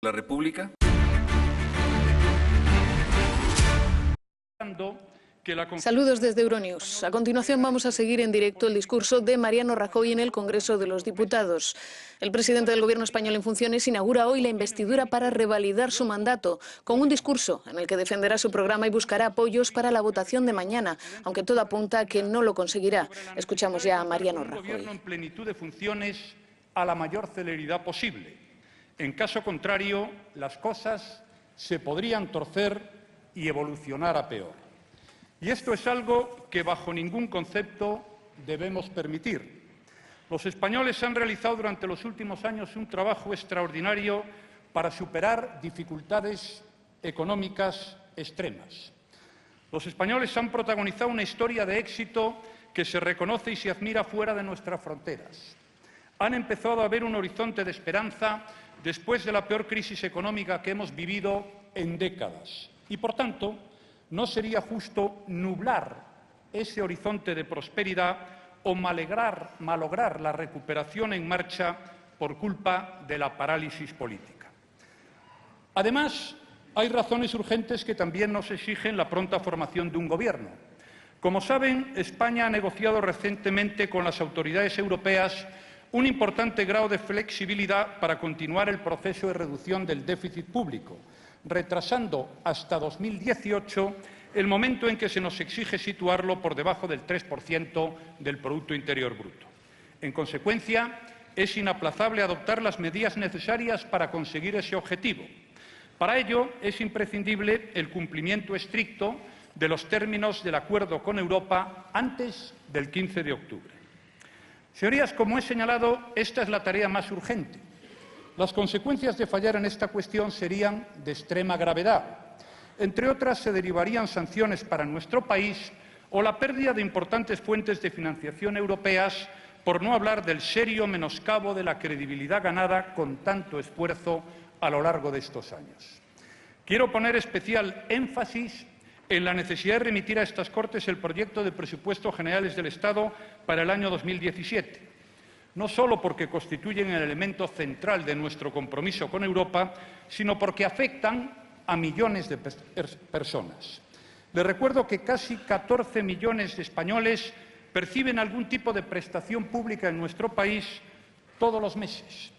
La República. Saludos desde Euronews. A continuación vamos a seguir en directo el discurso de Mariano Rajoy en el Congreso de los Diputados. El presidente del Gobierno español en funciones inaugura hoy la investidura para revalidar su mandato, con un discurso en el que defenderá su programa y buscará apoyos para la votación de mañana, aunque todo apunta a que no lo conseguirá. Escuchamos ya a Mariano Rajoy. Un gobierno en plenitud de funciones a la mayor celeridad posible. En caso contrario, las cosas se podrían torcer y evolucionar a peor. Y esto es algo que bajo ningún concepto debemos permitir. Los españoles han realizado durante los últimos años un trabajo extraordinario para superar dificultades económicas extremas. Los españoles han protagonizado una historia de éxito que se reconoce y se admira fuera de nuestras fronteras. Han empezado a ver un horizonte de esperanza después de la peor crisis económica que hemos vivido en décadas. Y, por tanto, no sería justo nublar ese horizonte de prosperidad o malograr la recuperación en marcha por culpa de la parálisis política. Además, hay razones urgentes que también nos exigen la pronta formación de un gobierno. Como saben, España ha negociado recientemente con las autoridades europeas un importante grado de flexibilidad para continuar el proceso de reducción del déficit público, retrasando hasta 2018 el momento en que se nos exige situarlo por debajo del 3% del Producto Interior Bruto. En consecuencia, es inaplazable adoptar las medidas necesarias para conseguir ese objetivo. Para ello, es imprescindible el cumplimiento estricto de los términos del acuerdo con Europa antes del 15 de octubre. Señorías, como he señalado, esta es la tarea más urgente. Las consecuencias de fallar en esta cuestión serían de extrema gravedad. Entre otras, se derivarían sanciones para nuestro país o la pérdida de importantes fuentes de financiación europeas, por no hablar del serio menoscabo de la credibilidad ganada con tanto esfuerzo a lo largo de estos años. Quiero poner especial énfasis en la necesidad de remitir a estas Cortes el proyecto de presupuestos generales del Estado para el año 2017, no solo porque constituyen el elemento central de nuestro compromiso con Europa, sino porque afectan a millones de personas. Les recuerdo que casi 14 millones de españoles perciben algún tipo de prestación pública en nuestro país todos los meses.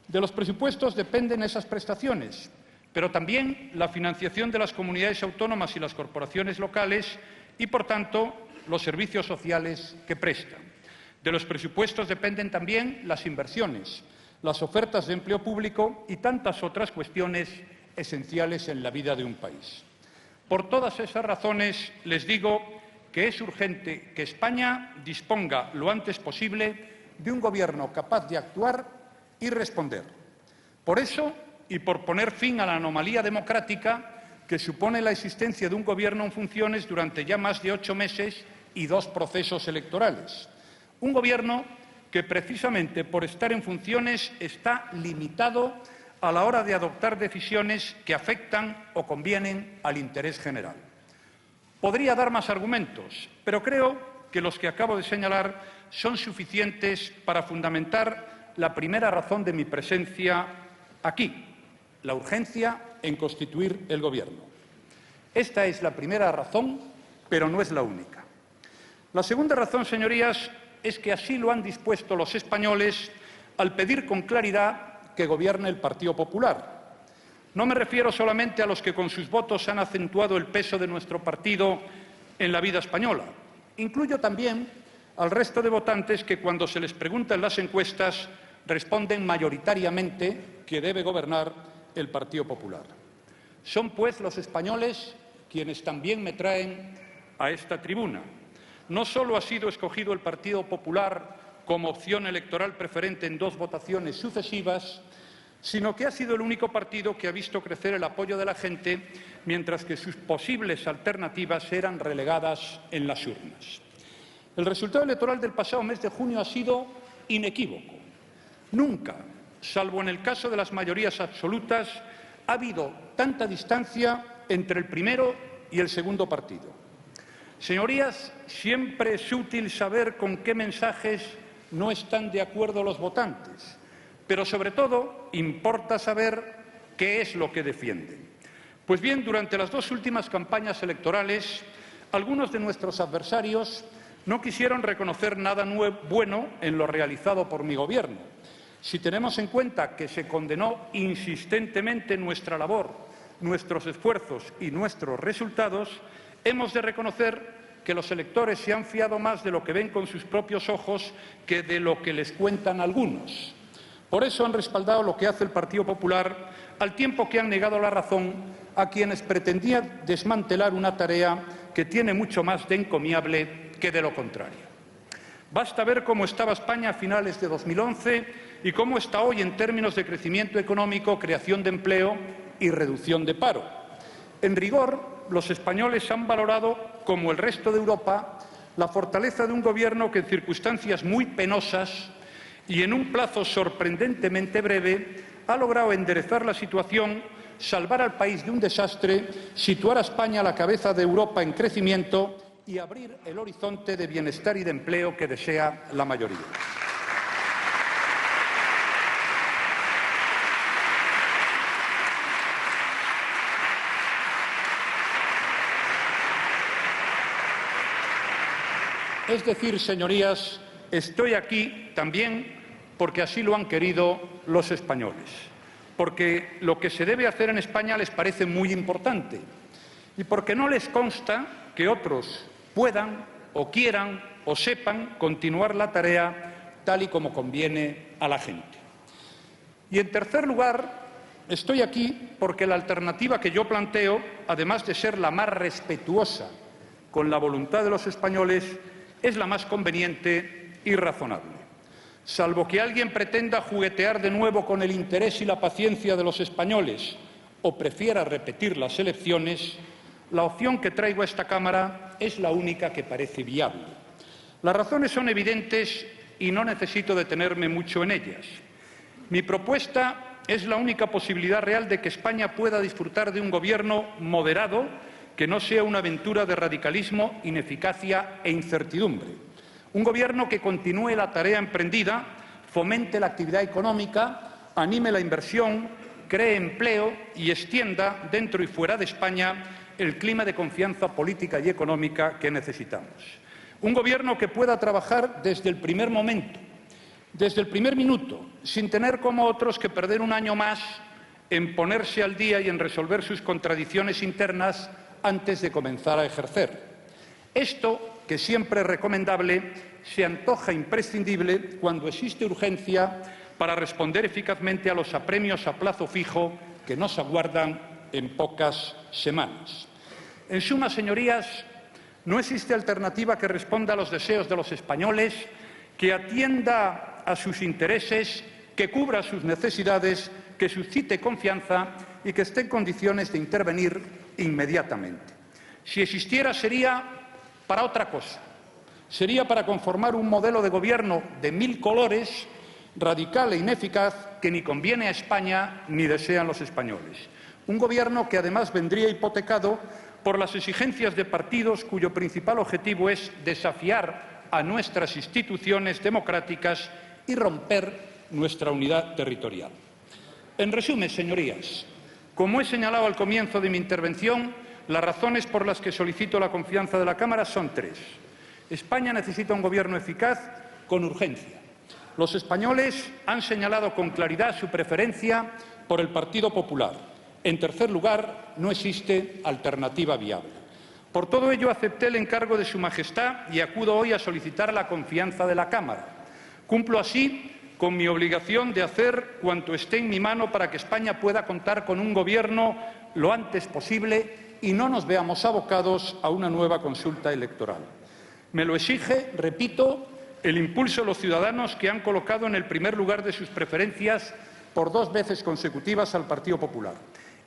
De los presupuestos dependen esas prestaciones, pero también la financiación de las comunidades autónomas y las corporaciones locales y, por tanto, los servicios sociales que prestan. De los presupuestos dependen también las inversiones, las ofertas de empleo público y tantas otras cuestiones esenciales en la vida de un país. Por todas esas razones, les digo que es urgente que España disponga lo antes posible de un gobierno capaz de actuar y responder. Por eso, y por poner fin a la anomalía democrática que supone la existencia de un gobierno en funciones durante ya más de 8 meses y 2 procesos electorales. Un gobierno que, precisamente por estar en funciones, está limitado a la hora de adoptar decisiones que afectan o convienen al interés general. Podría dar más argumentos, pero creo que los que acabo de señalar son suficientes para fundamentar la primera razón de mi presencia aquí: la urgencia en constituir el Gobierno. Esta es la primera razón, pero no es la única. La segunda razón, señorías, es que así lo han dispuesto los españoles al pedir con claridad que gobierne el Partido Popular. No me refiero solamente a los que con sus votos han acentuado el peso de nuestro partido en la vida española. Incluyo también al resto de votantes que, cuando se les pregunta en las encuestas, responden mayoritariamente que debe gobernar el Partido Popular. Son, pues, los españoles quienes también me traen a esta tribuna. No solo ha sido escogido el Partido Popular como opción electoral preferente en 2 votaciones sucesivas, sino que ha sido el único partido que ha visto crecer el apoyo de la gente, mientras que sus posibles alternativas eran relegadas en las urnas. El resultado electoral del pasado mes de junio ha sido inequívoco. Nunca, salvo en el caso de las mayorías absolutas, ha habido tanta distancia entre el primero y el segundo partido. Señorías, siempre es útil saber con qué mensajes no están de acuerdo los votantes, pero sobre todo importa saber ¿qué es lo que defienden? Pues bien, durante las dos últimas campañas electorales, algunos de nuestros adversarios no quisieron reconocer nada bueno en lo realizado por mi Gobierno. Si tenemos en cuenta que se condenó insistentemente nuestra labor, nuestros esfuerzos y nuestros resultados, hemos de reconocer que los electores se han fiado más de lo que ven con sus propios ojos que de lo que les cuentan algunos. Por eso han respaldado lo que hace el Partido Popular, al tiempo que han negado la razón a quienes pretendían desmantelar una tarea que tiene mucho más de encomiable que de lo contrario. Basta ver cómo estaba España a finales de 2011 y cómo está hoy en términos de crecimiento económico, creación de empleo y reducción de paro. En rigor, los españoles han valorado, como el resto de Europa, la fortaleza de un Gobierno que en circunstancias muy penosas y en un plazo sorprendentemente breve ha logrado enderezar la situación, salvar al país de un desastre, situar a España a la cabeza de Europa en crecimiento y abrir el horizonte de bienestar y de empleo que desea la mayoría. Es decir, señorías, estoy aquí también porque así lo han querido los españoles, porque lo que se debe hacer en España les parece muy importante y porque no les consta que otros puedan o quieran o sepan continuar la tarea tal y como conviene a la gente. Y en tercer lugar, estoy aquí porque la alternativa que yo planteo, además de ser la más respetuosa con la voluntad de los españoles, es la más conveniente y razonable. Salvo que alguien pretenda juguetear de nuevo con el interés y la paciencia de los españoles o prefiera repetir las elecciones, la opción que traigo a esta Cámara es la única que parece viable. Las razones son evidentes y no necesito detenerme mucho en ellas. Mi propuesta es la única posibilidad real de que España pueda disfrutar de un Gobierno moderado que no sea una aventura de radicalismo, ineficacia e incertidumbre. Un Gobierno que continúe la tarea emprendida, fomente la actividad económica, anime la inversión, cree empleo y extienda dentro y fuera de España el clima de confianza política y económica que necesitamos. Un Gobierno que pueda trabajar desde el primer momento, desde el primer minuto, sin tener como otros que perder un año más en ponerse al día y en resolver sus contradicciones internas antes de comenzar a ejercer. Esto, que siempre es recomendable, se antoja imprescindible cuando existe urgencia para responder eficazmente a los apremios a plazo fijo que nos aguardan en pocas semanas. En suma, señorías, no existe alternativa que responda a los deseos de los españoles, que atienda a sus intereses, que cubra sus necesidades, que suscite confianza y que esté en condiciones de intervenir inmediatamente. Si existiera, sería para otra cosa. Sería para conformar un modelo de gobierno de 1000 colores, radical e ineficaz, que ni conviene a España ni desean los españoles. Un gobierno que además vendría hipotecado por las exigencias de partidos cuyo principal objetivo es desafiar a nuestras instituciones democráticas y romper nuestra unidad territorial. En resumen, señorías, como he señalado al comienzo de mi intervención, las razones por las que solicito la confianza de la Cámara son tres. España necesita un gobierno eficaz con urgencia. Los españoles han señalado con claridad su preferencia por el Partido Popular. En tercer lugar, no existe alternativa viable. Por todo ello, acepté el encargo de Su Majestad y acudo hoy a solicitar la confianza de la Cámara. Cumplo así con mi obligación de hacer cuanto esté en mi mano para que España pueda contar con un gobierno lo antes posible y no nos veamos abocados a una nueva consulta electoral. Me lo exige, repito, el impulso de los ciudadanos que han colocado en el primer lugar de sus preferencias por 2 veces consecutivas al Partido Popular.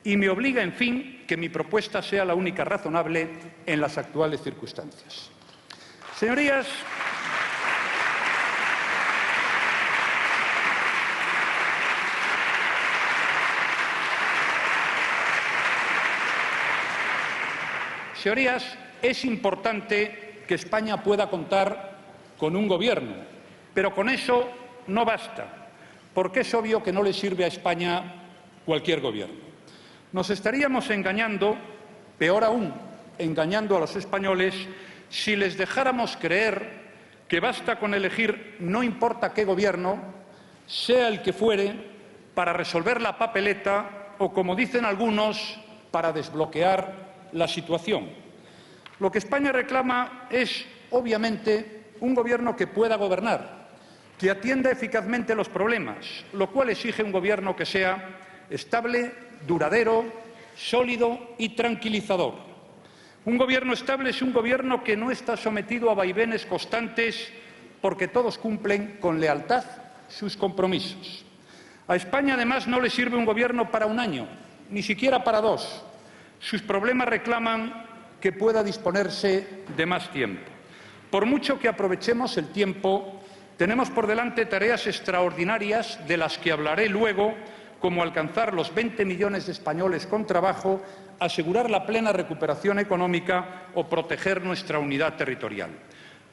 Y me obliga, en fin, que mi propuesta sea la única razonable en las actuales circunstancias. Señorías, es importante que España pueda contar con un gobierno, pero con eso no basta, porque es obvio que no le sirve a España cualquier gobierno. Nos estaríamos engañando, peor aún, engañando a los españoles, si les dejáramos creer que basta con elegir no importa qué gobierno, sea el que fuere, para resolver la papeleta o, como dicen algunos, para desbloquear la situación. Lo que España reclama es, obviamente, un gobierno que pueda gobernar, que atienda eficazmente los problemas, lo cual exige un gobierno que sea estable, duradero, sólido y tranquilizador. Un gobierno estable es un gobierno que no está sometido a vaivenes constantes porque todos cumplen con lealtad sus compromisos. A España, además, no le sirve un gobierno para un año, ni siquiera para dos. Sus problemas reclaman que pueda disponerse de más tiempo. Por mucho que aprovechemos el tiempo, tenemos por delante tareas extraordinarias de las que hablaré luego, como alcanzar los 20 millones de españoles con trabajo, asegurar la plena recuperación económica o proteger nuestra unidad territorial.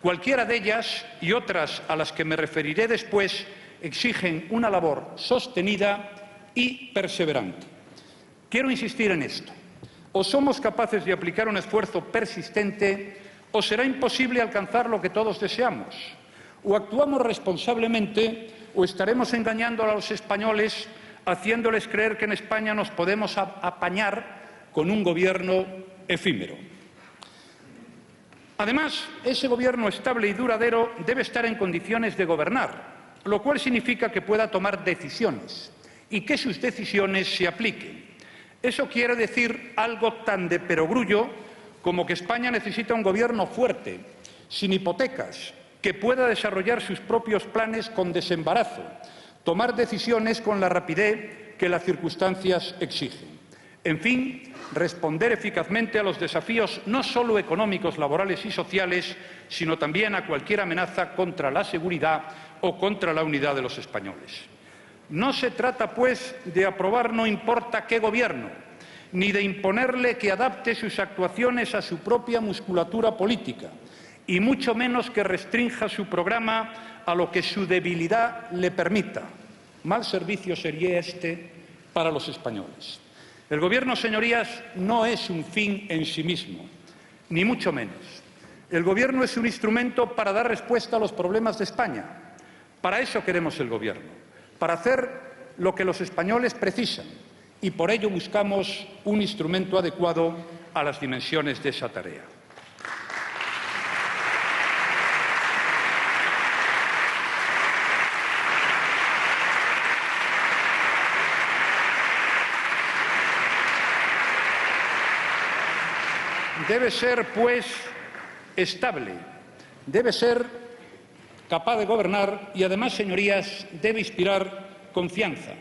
Cualquiera de ellas y otras a las que me referiré después exigen una labor sostenida y perseverante. Quiero insistir en esto. O somos capaces de aplicar un esfuerzo persistente o será imposible alcanzar lo que todos deseamos. O actuamos responsablemente o estaremos engañando a los españoles haciéndoles creer que en España nos podemos apañar con un gobierno efímero. Además, ese gobierno estable y duradero debe estar en condiciones de gobernar, lo cual significa que pueda tomar decisiones y que sus decisiones se apliquen. Eso quiere decir algo tan de perogrullo como que España necesita un gobierno fuerte, sin hipotecas, que pueda desarrollar sus propios planes con desembarazo, tomar decisiones con la rapidez que las circunstancias exigen. En fin, responder eficazmente a los desafíos no solo económicos, laborales y sociales, sino también a cualquier amenaza contra la seguridad o contra la unidad de los españoles. No se trata, pues, de aprobar no importa qué gobierno, ni de imponerle que adapte sus actuaciones a su propia musculatura política, y mucho menos que restrinja su programa a lo que su debilidad le permita. Mal servicio sería este para los españoles. El Gobierno, señorías, no es un fin en sí mismo, ni mucho menos. El Gobierno es un instrumento para dar respuesta a los problemas de España. Para eso queremos el Gobierno, para hacer lo que los españoles precisan, y por ello buscamos un instrumento adecuado a las dimensiones de esa tarea. Debe ser, pues, estable, debe ser capaz de gobernar y, además, señorías, debe inspirar confianza.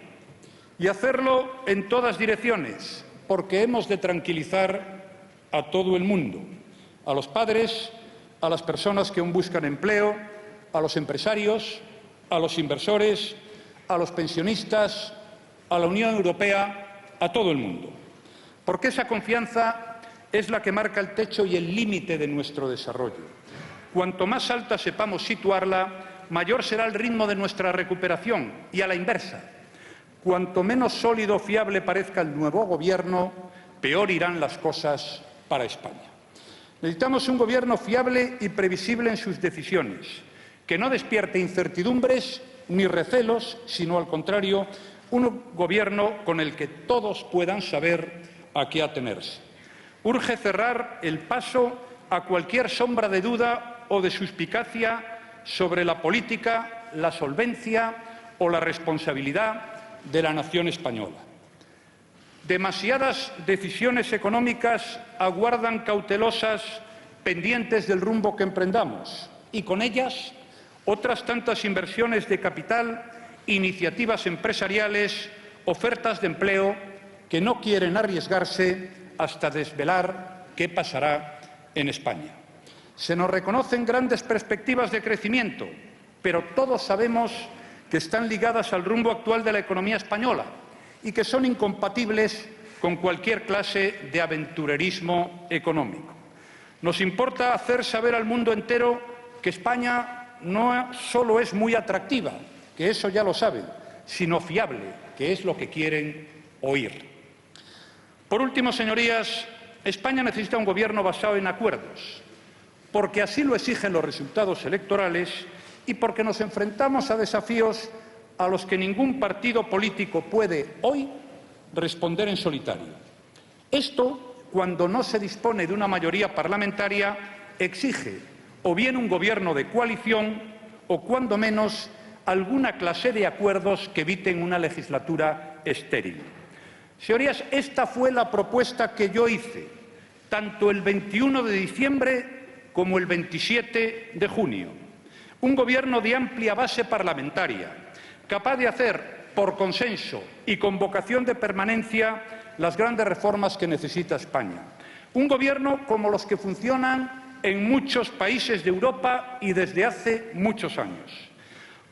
Y hacerlo en todas direcciones, porque hemos de tranquilizar a todo el mundo, a los padres, a las personas que aún buscan empleo, a los empresarios, a los inversores, a los pensionistas, a la Unión Europea, a todo el mundo. Porque esa confianza es la que marca el techo y el límite de nuestro desarrollo. Cuanto más alta sepamos situarla, mayor será el ritmo de nuestra recuperación y, a la inversa, cuanto menos sólido o fiable parezca el nuevo Gobierno, peor irán las cosas para España. Necesitamos un Gobierno fiable y previsible en sus decisiones, que no despierte incertidumbres ni recelos, sino, al contrario, un Gobierno con el que todos puedan saber a qué atenerse. Urge cerrar el paso a cualquier sombra de duda o de suspicacia sobre la política, la solvencia o la responsabilidad de la nación española. Demasiadas decisiones económicas aguardan cautelosas, pendientes del rumbo que emprendamos, y con ellas otras tantas inversiones de capital, iniciativas empresariales, ofertas de empleo que no quieren arriesgarse hasta desvelar qué pasará en España. Se nos reconocen grandes perspectivas de crecimiento, pero todos sabemos que están ligadas al rumbo actual de la economía española y que son incompatibles con cualquier clase de aventurerismo económico. Nos importa hacer saber al mundo entero que España no solo es muy atractiva, que eso ya lo saben, sino fiable, que es lo que quieren oír. Por último, señorías, España necesita un gobierno basado en acuerdos, porque así lo exigen los resultados electorales y porque nos enfrentamos a desafíos a los que ningún partido político puede hoy responder en solitario. Esto, cuando no se dispone de una mayoría parlamentaria, exige o bien un gobierno de coalición o, cuando menos, alguna clase de acuerdos que eviten una legislatura estéril. Señorías, esta fue la propuesta que yo hice, tanto el 21 de diciembre como el 27 de junio. Un gobierno de amplia base parlamentaria, capaz de hacer, por consenso y con vocación de permanencia, las grandes reformas que necesita España. Un gobierno como los que funcionan en muchos países de Europa y desde hace muchos años.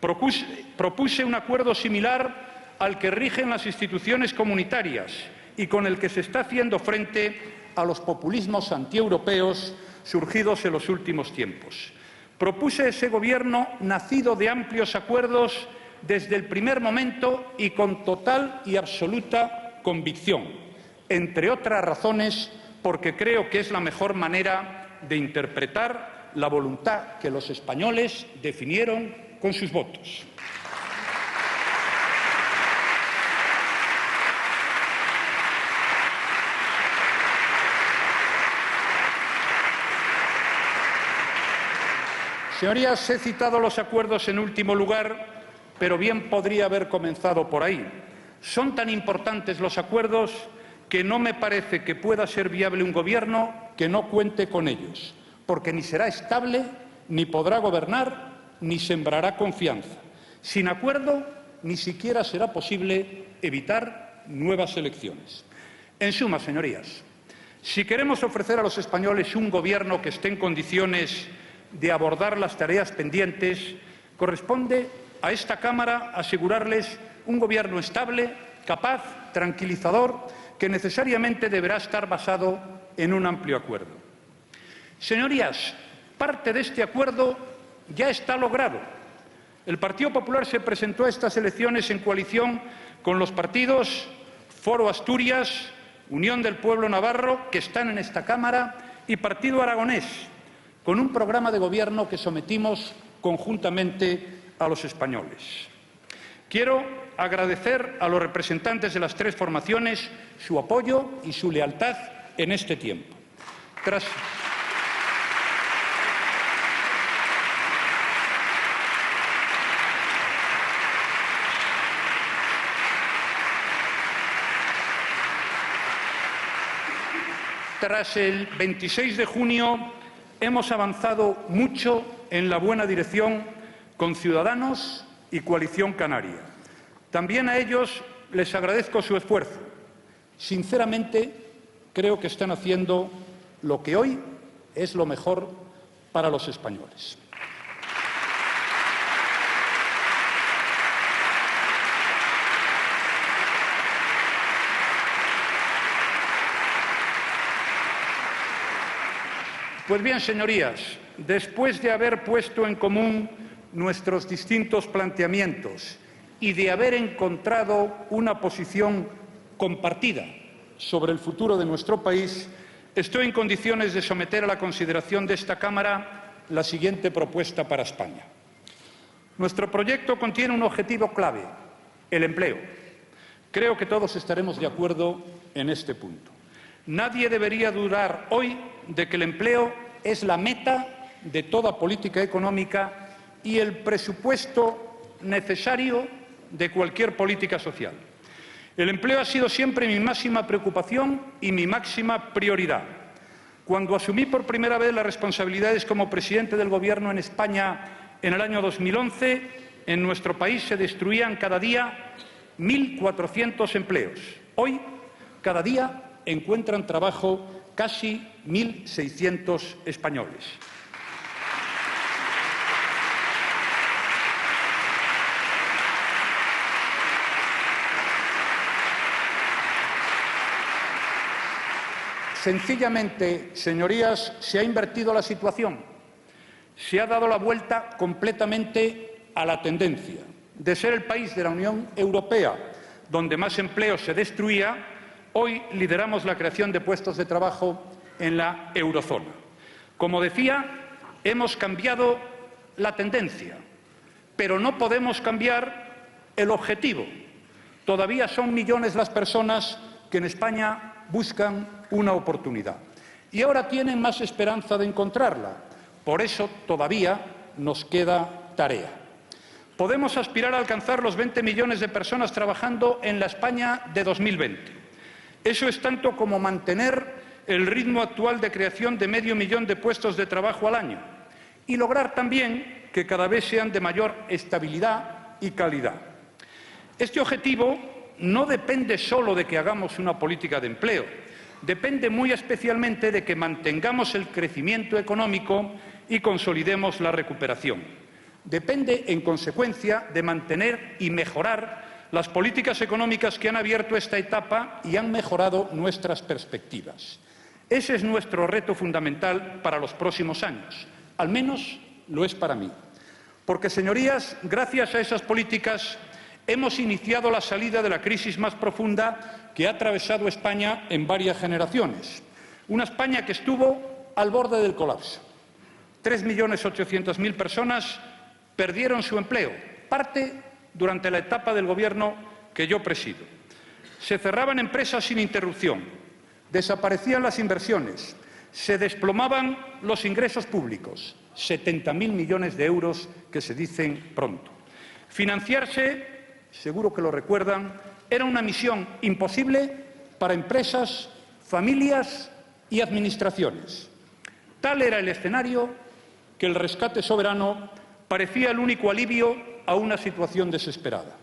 Propuse un acuerdo similar al que rigen las instituciones comunitarias y con el que se está haciendo frente a los populismos antieuropeos surgidos en los últimos tiempos. Propuse ese gobierno nacido de amplios acuerdos desde el primer momento y con total y absoluta convicción, entre otras razones porque creo que es la mejor manera de interpretar la voluntad que los españoles definieron con sus votos. Señorías, he citado los acuerdos en último lugar, pero bien podría haber comenzado por ahí. Son tan importantes los acuerdos que no me parece que pueda ser viable un gobierno que no cuente con ellos, porque ni será estable, ni podrá gobernar, ni sembrará confianza. Sin acuerdo, ni siquiera será posible evitar nuevas elecciones. En suma, señorías, si queremos ofrecer a los españoles un gobierno que esté en condiciones de abordar las tareas pendientes, corresponde a esta Cámara asegurarles un gobierno estable, capaz, tranquilizador, que necesariamente deberá estar basado en un amplio acuerdo. Señorías, parte de este acuerdo ya está logrado. El Partido Popular se presentó a estas elecciones en coalición con los partidos Foro Asturias, Unión del Pueblo Navarro, que están en esta Cámara, y Partido Aragonés, con un programa de gobierno que sometimos conjuntamente a los españoles. Quiero agradecer a los representantes de las tres formaciones su apoyo y su lealtad en este tiempo. Tras el 26 de junio hemos avanzado mucho en la buena dirección con Ciudadanos y Coalición Canaria. También a ellos les agradezco su esfuerzo. Sinceramente, creo que están haciendo lo que hoy es lo mejor para los españoles. Pues bien, señorías, después de haber puesto en común nuestros distintos planteamientos y de haber encontrado una posición compartida sobre el futuro de nuestro país, estoy en condiciones de someter a la consideración de esta Cámara la siguiente propuesta para España. Nuestro proyecto contiene un objetivo clave, el empleo. Creo que todos estaremos de acuerdo en este punto. Nadie debería dudar hoy de que el empleo es la meta de toda política económica y el presupuesto necesario de cualquier política social. El empleo ha sido siempre mi máxima preocupación y mi máxima prioridad. Cuando asumí por primera vez las responsabilidades como presidente del Gobierno en España en el año 2011, en nuestro país se destruían cada día 1.400 empleos. Hoy, cada día, encuentran trabajo casi 1.600 españoles. Sencillamente, señorías, se ha invertido la situación. Se ha dado la vuelta completamente a la tendencia de ser el país de la Unión Europea donde más empleo se destruía. Hoy lideramos la creación de puestos de trabajo en la eurozona. Como decía, hemos cambiado la tendencia, pero no podemos cambiar el objetivo. Todavía son millones las personas que en España buscan una oportunidad y ahora tienen más esperanza de encontrarla. Por eso todavía nos queda tarea. Podemos aspirar a alcanzar los 20 millones de personas trabajando en la España de 2020. Eso es tanto como mantener el ritmo actual de creación de medio millón de puestos de trabajo al año y lograr también que cada vez sean de mayor estabilidad y calidad. Este objetivo no depende solo de que hagamos una política de empleo, depende muy especialmente de que mantengamos el crecimiento económico y consolidemos la recuperación. Depende, en consecuencia, de mantener y mejorar las políticas económicas que han abierto esta etapa y han mejorado nuestras perspectivas. Ese es nuestro reto fundamental para los próximos años. Al menos lo es para mí. Porque, señorías, gracias a esas políticas hemos iniciado la salida de la crisis más profunda que ha atravesado España en varias generaciones. Una España que estuvo al borde del colapso. 3.800.000 personas perdieron su empleo, parte durante la etapa del Gobierno que yo presido. Se cerraban empresas sin interrupción, desaparecían las inversiones, se desplomaban los ingresos públicos, 70.000 millones de euros que se dicen pronto. Financiarse, seguro que lo recuerdan, era una misión imposible para empresas, familias y administraciones. Tal era el escenario que el rescate soberano parecía el único alivio a una situación desesperada.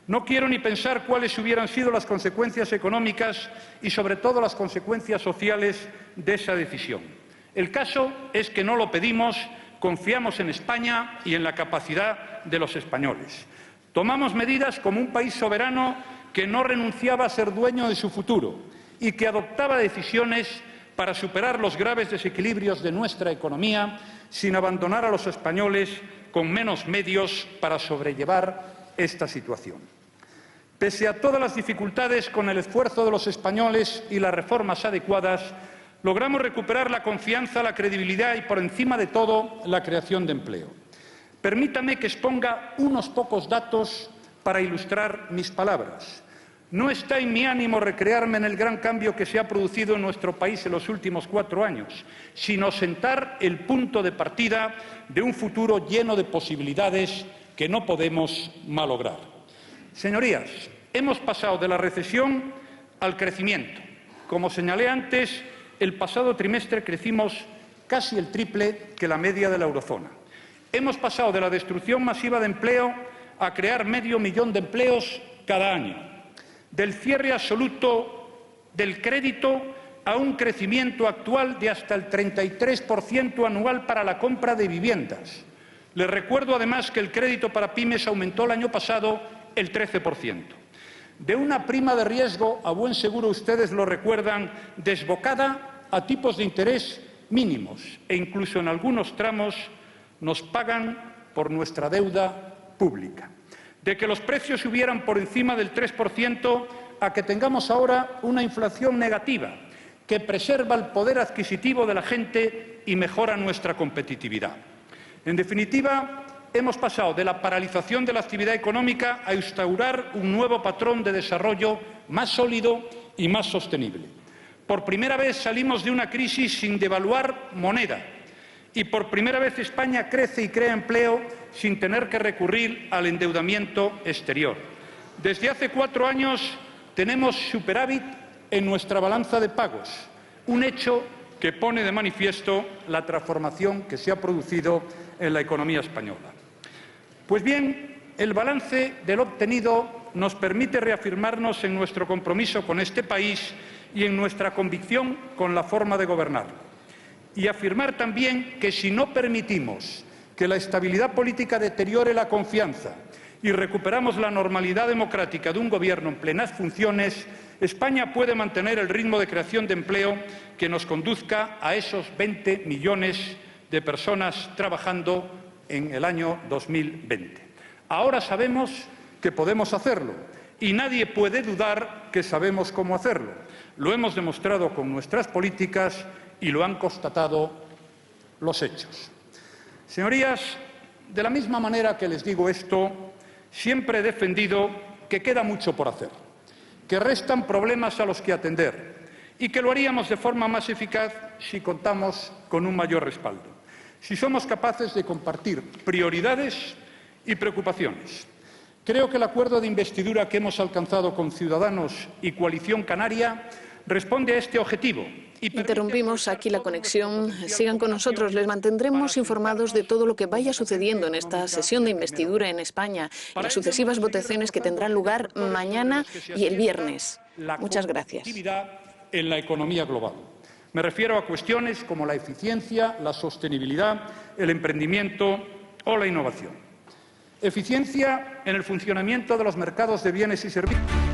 No quiero ni pensar cuáles hubieran sido las consecuencias económicas y, sobre todo, las consecuencias sociales de esa decisión. El caso es que no lo pedimos, confiamos en España y en la capacidad de los españoles. Tomamos medidas como un país soberano que no renunciaba a ser dueño de su futuro y que adoptaba decisiones para superar los graves desequilibrios de nuestra economía sin abandonar a los españoles con menos medios para sobrellevar esta situación. Pese a todas las dificultades, con el esfuerzo de los españoles y las reformas adecuadas, logramos recuperar la confianza, la credibilidad y, por encima de todo, la creación de empleo. Permítame que exponga unos pocos datos para ilustrar mis palabras. No está en mi ánimo recrearme en el gran cambio que se ha producido en nuestro país en los últimos 4 años, sino sentar el punto de partida de un futuro lleno de posibilidades que no podemos malograr. Señorías, hemos pasado de la recesión al crecimiento. Como señalé antes, el pasado trimestre crecimos casi el triple que la media de la eurozona. Hemos pasado de la destrucción masiva de empleo a crear medio millón de empleos cada año. Del cierre absoluto del crédito a un crecimiento actual de hasta el 33% anual para la compra de viviendas. Les recuerdo además que el crédito para pymes aumentó el año pasado el 13%. De una prima de riesgo, a buen seguro ustedes lo recuerdan, desbocada a tipos de interés mínimos e incluso en algunos tramos nos pagan por nuestra deuda pública. De que los precios subieran por encima del 3% a que tengamos ahora una inflación negativa que preserva el poder adquisitivo de la gente y mejora nuestra competitividad. En definitiva, hemos pasado de la paralización de la actividad económica a instaurar un nuevo patrón de desarrollo más sólido y más sostenible. Por primera vez salimos de una crisis sin devaluar moneda. Y por primera vez España crece y crea empleo sin tener que recurrir al endeudamiento exterior. Desde hace 4 años tenemos superávit en nuestra balanza de pagos, un hecho que pone de manifiesto la transformación que se ha producido en la economía española. Pues bien, el balance de lo obtenido nos permite reafirmarnos en nuestro compromiso con este país y en nuestra convicción con la forma de gobernarlo. Y afirmar también que si no permitimos que la estabilidad política deteriore la confianza y recuperamos la normalidad democrática de un Gobierno en plenas funciones, España puede mantener el ritmo de creación de empleo que nos conduzca a esos 20 millones de personas trabajando en el año 2020. Ahora sabemos que podemos hacerlo y nadie puede dudar que sabemos cómo hacerlo. Lo hemos demostrado con nuestras políticas y lo han constatado los hechos. Señorías, de la misma manera que les digo esto, siempre he defendido que queda mucho por hacer, que restan problemas a los que atender y que lo haríamos de forma más eficaz si contamos con un mayor respaldo, si somos capaces de compartir prioridades y preocupaciones. Creo que el acuerdo de investidura que hemos alcanzado con Ciudadanos y Coalición Canaria responde a este objetivo. Interrumpimos aquí la conexión. Sigan con nosotros. Les mantendremos informados de todo lo que vaya sucediendo en esta sesión de investidura en España y las sucesivas votaciones que tendrán lugar mañana y el viernes. Muchas gracias. En la economía global. Me refiero a cuestiones como la eficiencia, la sostenibilidad, el emprendimiento o la innovación. Eficiencia en el funcionamiento de los mercados de bienes y servicios.